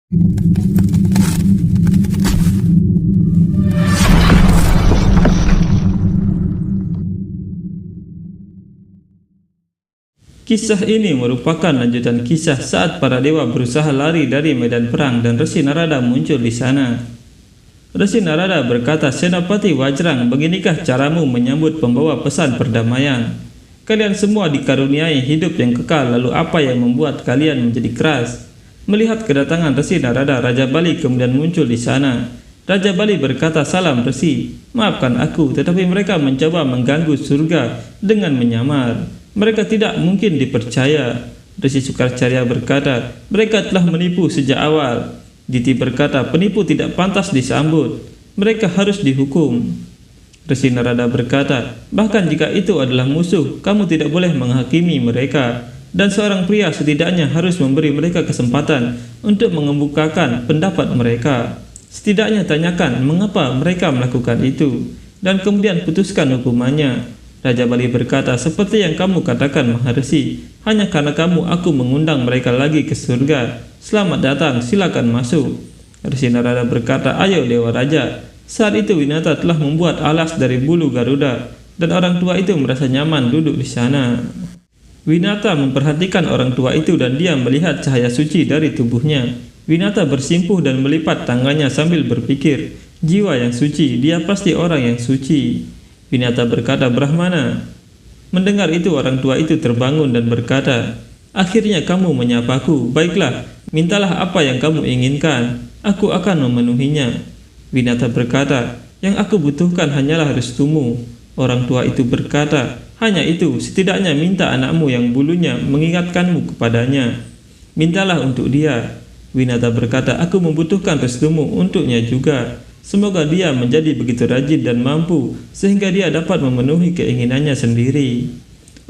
Kisah ini merupakan lanjutan kisah saat para dewa berusaha lari dari medan perang dan Resi Narada muncul di sana. Resi Narada berkata, "Senapati Wajrang, beginikah caramu menyambut pembawa pesan perdamaian? Kalian semua dikaruniai hidup yang kekal, lalu apa yang membuat kalian menjadi keras?" Melihat kedatangan Resi Narada, Raja Bali kemudian muncul di sana. Raja Bali berkata, "Salam Resi, maafkan aku, tetapi mereka mencoba mengganggu surga dengan menyamar. Mereka tidak mungkin dipercaya." Resi Sukracarya berkata, "Mereka telah menipu sejak awal." Diti berkata, "Penipu tidak pantas disambut. Mereka harus dihukum." Resi Narada berkata, "Bahkan jika itu adalah musuh, kamu tidak boleh menghakimi mereka. Dan seorang pria setidaknya harus memberi mereka kesempatan untuk mengemukakan pendapat mereka. Setidaknya tanyakan mengapa mereka melakukan itu, dan kemudian putuskan hukumannya." Raja Bali berkata, "Seperti yang kamu katakan Maharesi, hanya karena kamu aku mengundang mereka lagi ke surga. Selamat datang, silakan masuk." Resi Narada berkata, "Ayo Dewa Raja." Saat itu Winata telah membuat alas dari bulu Garuda, dan orang tua itu merasa nyaman duduk di sana. Winata memperhatikan orang tua itu dan dia melihat cahaya suci dari tubuhnya. Winata bersimpuh dan melipat tangannya sambil berpikir, "Jiwa yang suci, dia pasti orang yang suci." Winata berkata, "Brahmana." Mendengar itu orang tua itu terbangun dan berkata, "Akhirnya kamu menyapaku. Baiklah, mintalah apa yang kamu inginkan. Aku akan memenuhinya." Winata berkata, "Yang aku butuhkan hanyalah restumu." Orang tua itu berkata, "Hanya itu, setidaknya minta anakmu yang bulunya mengingatkanmu kepadanya. Mintalah untuk dia." Winata berkata, "Aku membutuhkan restumu untuknya juga. Semoga dia menjadi begitu rajin dan mampu sehingga dia dapat memenuhi keinginannya sendiri."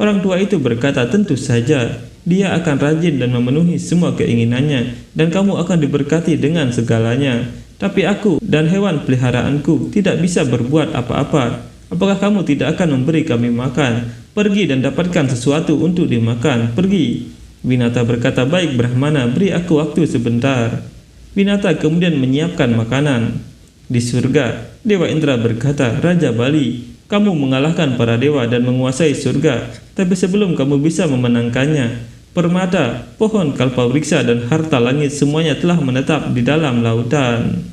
Orang tua itu berkata, "Tentu saja, dia akan rajin dan memenuhi semua keinginannya dan kamu akan diberkati dengan segalanya. Tapi aku dan hewan peliharaanku tidak bisa berbuat apa-apa. Apakah kamu tidak akan memberi kami makan? Pergi dan dapatkan sesuatu untuk dimakan. Pergi." Winata berkata, "Baik Brahmana, beri aku waktu sebentar." Winata kemudian menyiapkan makanan. Di surga, Dewa Indra berkata, "Raja Bali, kamu mengalahkan para dewa dan menguasai surga, tapi sebelum kamu bisa memenangkannya, permata, pohon kalpawriksa dan harta langit semuanya telah menetap di dalam lautan."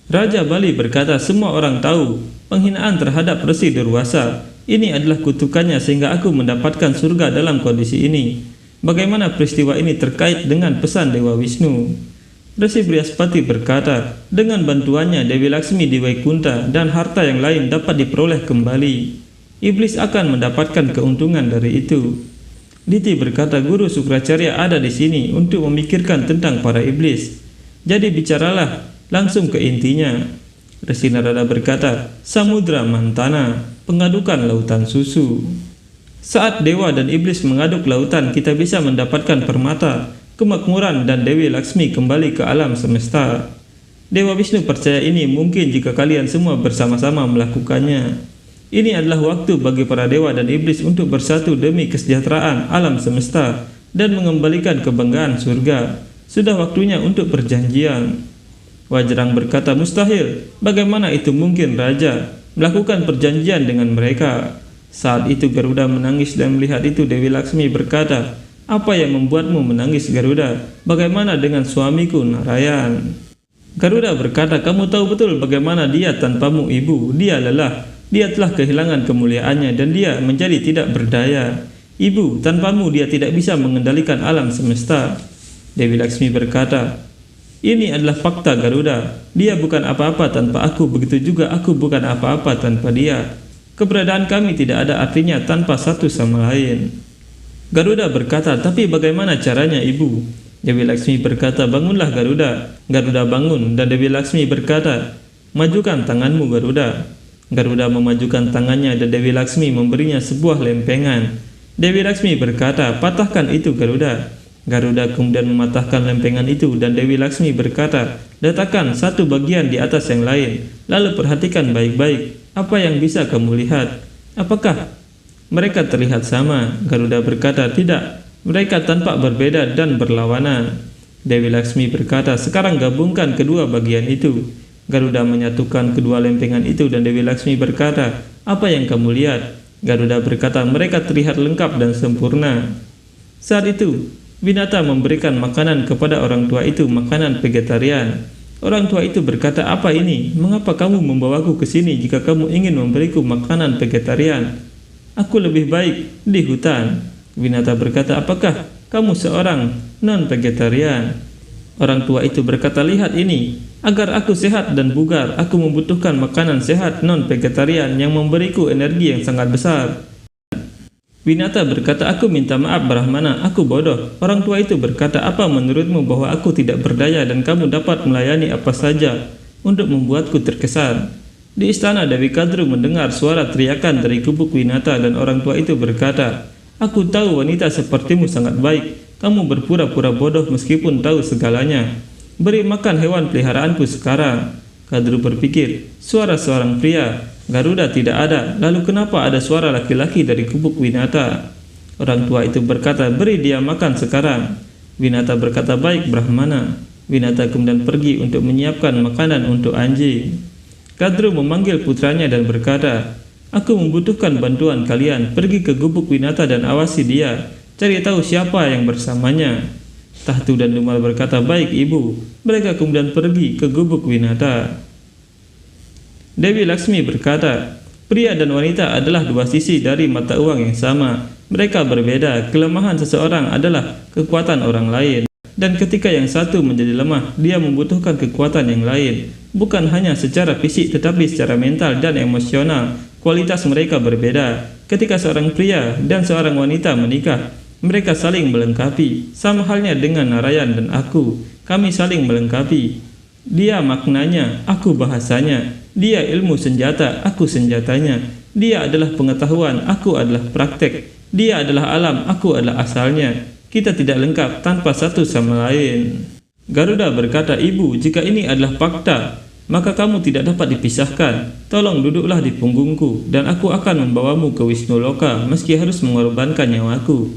Raja Bali berkata, "Semua orang tahu penghinaan terhadap Resi Durwasa. Ini adalah kutukannya sehingga aku mendapatkan surga dalam kondisi ini. Bagaimana peristiwa ini terkait dengan pesan Dewa Wisnu?" Resi Brihaspati berkata, "Dengan bantuannya Dewi Laksmi di Waikunta dan harta yang lain dapat diperoleh kembali. Iblis akan mendapatkan keuntungan dari itu." Diti berkata, "Guru Sukracarya ada di sini untuk memikirkan tentang para iblis. Jadi bicaralah langsung ke intinya." Resi Narada berkata, "Samudra Mantana, pengadukan lautan susu. Saat dewa dan iblis mengaduk lautan, kita bisa mendapatkan permata, kemakmuran dan Dewi Laksmi kembali ke alam semesta. Dewa Wisnu percaya ini mungkin jika kalian semua bersama-sama melakukannya. Ini adalah waktu bagi para dewa dan iblis untuk bersatu demi kesejahteraan alam semesta dan mengembalikan kebanggaan surga. Sudah waktunya untuk perjanjian." Wajrang berkata, "Mustahil. Bagaimana itu mungkin Raja? Melakukan perjanjian dengan mereka." Saat itu Garuda menangis dan melihat itu Dewi Laksmi berkata, "Apa yang membuatmu menangis Garuda? Bagaimana dengan suamiku Narayan?" Garuda berkata, "Kamu tahu betul bagaimana dia tanpamu ibu. Dia lelah, dia telah kehilangan kemuliaannya dan dia menjadi tidak berdaya. Ibu, tanpamu dia tidak bisa mengendalikan alam semesta." Dewi Laksmi berkata, "Ini adalah fakta Garuda. Dia bukan apa-apa tanpa aku, begitu juga aku bukan apa-apa tanpa dia. Keberadaan kami tidak ada artinya tanpa satu sama lain." Garuda berkata, "Tapi bagaimana caranya ibu?" Dewi Laksmi berkata, "Bangunlah Garuda." Garuda bangun dan Dewi Laksmi berkata, "Majukan tanganmu Garuda." Garuda memajukan tangannya dan Dewi Laksmi memberinya sebuah lempengan. Dewi Laksmi berkata, "Patahkan itu Garuda." Garuda kemudian mematahkan lempengan itu dan Dewi Laksmi berkata, "Letakkan satu bagian di atas yang lain, lalu perhatikan baik-baik. Apa yang bisa kamu lihat? Apakah mereka terlihat sama?" Garuda berkata, "Tidak, mereka tampak berbeda dan berlawanan." Dewi Laksmi berkata, sekarang gabungkan kedua bagian itu. Garuda menyatukan kedua lempengan itu dan Dewi Laksmi berkata, apa yang kamu lihat? Garuda berkata, mereka terlihat lengkap dan sempurna. Saat itu, Winata memberikan makanan kepada orang tua itu, makanan vegetarian. Orang tua itu berkata, apa ini? Mengapa kamu membawaku ke sini jika kamu ingin memberiku makanan vegetarian? Aku lebih baik di hutan. Winata berkata, apakah kamu seorang non-vegetarian? Orang tua itu berkata, lihat ini, agar aku sehat dan bugar, aku membutuhkan makanan sehat non-vegetarian yang memberiku energi yang sangat besar. Winata berkata, aku minta maaf Brahmana, aku bodoh. Orang tua itu berkata, apa menurutmu bahwa aku tidak berdaya dan kamu dapat melayani apa saja untuk membuatku terkesan? Di istana, Dewi Kadru mendengar suara teriakan dari gubuk Winata dan orang tua itu berkata, aku tahu wanita sepertimu sangat baik. Kamu berpura-pura bodoh meskipun tahu segalanya. Beri makan hewan peliharaanku sekarang. Kadru berpikir, suara seorang pria. Garuda tidak ada. Lalu kenapa ada suara laki-laki dari gubuk Winata? Orang tua itu berkata, beri dia makan sekarang. Winata berkata, baik Brahmana. Winata kemudian pergi untuk menyiapkan makanan untuk anjing. Kadru memanggil putranya dan berkata, aku membutuhkan bantuan kalian. Pergi ke gubuk Winata dan awasi dia. Cari tahu siapa yang bersamanya. Tahtu dan Dumal berkata, baik ibu. Mereka kemudian pergi ke gubuk Winata. Dewi Laksmi berkata, pria dan wanita adalah dua sisi dari mata uang yang sama. Mereka berbeda. Kelemahan seseorang adalah kekuatan orang lain. Dan ketika yang satu menjadi lemah, dia membutuhkan kekuatan yang lain. Bukan hanya secara fisik tetapi secara mental dan emosional. Kualitas mereka berbeda. Ketika seorang pria dan seorang wanita menikah, mereka saling melengkapi. Sama halnya dengan Narayan dan aku. Kami saling melengkapi. Dia maknanya, aku bahasanya. Dia ilmu senjata, aku senjatanya. Dia adalah pengetahuan, aku adalah praktek. Dia adalah alam, aku adalah asalnya. Kita tidak lengkap tanpa satu sama lain. Garuda berkata, ibu, jika ini adalah fakta, maka kamu tidak dapat dipisahkan. Tolong duduklah di punggungku, dan aku akan membawamu ke Wisnu Loka, meski harus mengorbankan nyawaku.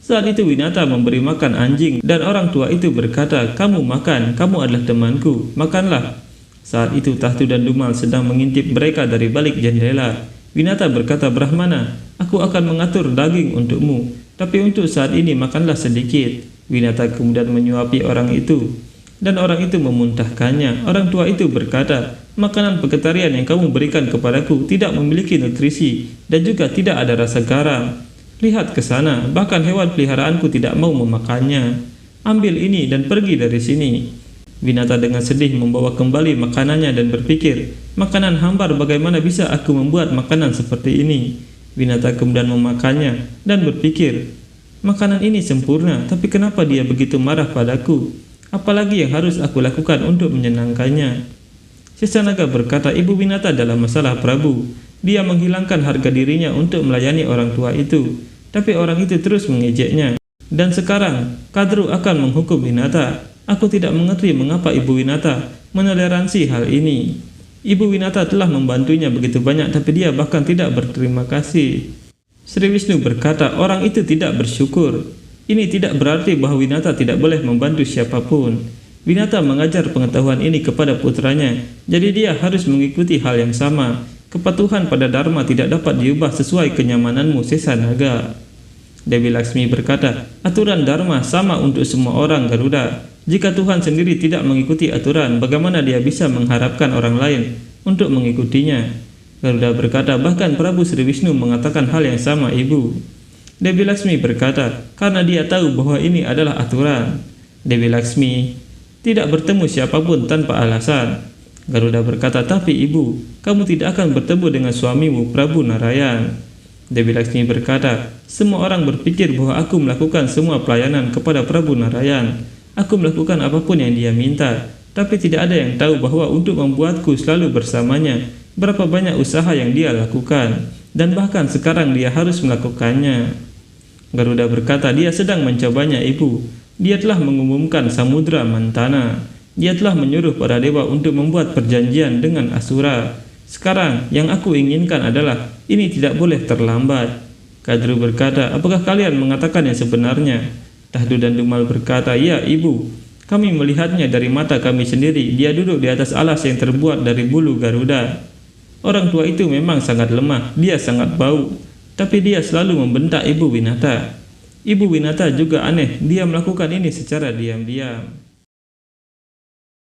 Saat itu Winata memberi makan anjing, dan orang tua itu berkata, kamu makan, kamu adalah temanku, makanlah. Saat itu Tahtu dan Dumal sedang mengintip mereka dari balik jendela. Winata berkata, Brahmana, aku akan mengatur daging untukmu, tapi untuk saat ini makanlah sedikit. Winata kemudian menyuapi orang itu, dan orang itu memuntahkannya. Orang tua itu berkata, makanan vegetarian yang kamu berikan kepadaku tidak memiliki nutrisi, dan juga tidak ada rasa garam. Lihat ke sana, bahkan hewan peliharaanku tidak mau memakannya. Ambil ini dan pergi dari sini. Winata dengan sedih membawa kembali makanannya dan berpikir, makanan hambar, bagaimana bisa aku membuat makanan seperti ini? Winata kemudian memakannya dan berpikir, makanan ini sempurna, tapi kenapa dia begitu marah padaku? Apalagi yang harus aku lakukan untuk menyenangkannya? Sesanaga berkata, ibu Winata dalam masalah Prabu. Dia menghilangkan harga dirinya untuk melayani orang tua itu, tapi orang itu terus mengejeknya. Dan sekarang Kadru akan menghukum Winata. Aku tidak mengerti mengapa Ibu Winata menoleransi hal ini. Ibu Winata telah membantunya begitu banyak, tapi dia bahkan tidak berterima kasih. Sri Wisnu berkata, orang itu tidak bersyukur. Ini tidak berarti bahwa Winata tidak boleh membantu siapapun. Winata mengajar pengetahuan ini kepada putranya, jadi dia harus mengikuti hal yang sama. Kepatuhan pada Dharma tidak dapat diubah sesuai kenyamananmu, Sesanaga. Dewi Laksmi berkata, aturan Dharma sama untuk semua orang, Garuda. Jika Tuhan sendiri tidak mengikuti aturan, bagaimana dia bisa mengharapkan orang lain untuk mengikutinya? Garuda berkata, bahkan Prabu Sri Wisnu mengatakan hal yang sama, ibu. Dewi Laksmi berkata, karena dia tahu bahwa ini adalah aturan. Dewi Laksmi tidak bertemu siapapun tanpa alasan. Garuda berkata, tapi ibu, kamu tidak akan bertemu dengan suamimu, Prabu Narayan. Dewi Laksmi berkata, semua orang berpikir bahwa aku melakukan semua pelayanan kepada Prabu Narayan. Aku melakukan apapun yang dia minta, tapi tidak ada yang tahu bahwa untuk membuatku selalu bersamanya, berapa banyak usaha yang dia lakukan, dan bahkan sekarang dia harus melakukannya. Garuda berkata, dia sedang mencobanya, ibu. Dia telah mengumumkan Samudra Mantana. Dia telah menyuruh para dewa untuk membuat perjanjian dengan Asura. Sekarang yang aku inginkan adalah ini tidak boleh terlambat. Kadru berkata, apakah kalian mengatakan yang sebenarnya? Tahtu dan Dumal berkata, ya ibu. Kami melihatnya dari mata kami sendiri. Dia duduk di atas alas yang terbuat dari bulu Garuda. Orang tua itu memang sangat lemah. Dia sangat bau. Tapi dia selalu membentak Ibu Winata. Ibu Winata juga aneh. Dia melakukan ini secara diam-diam.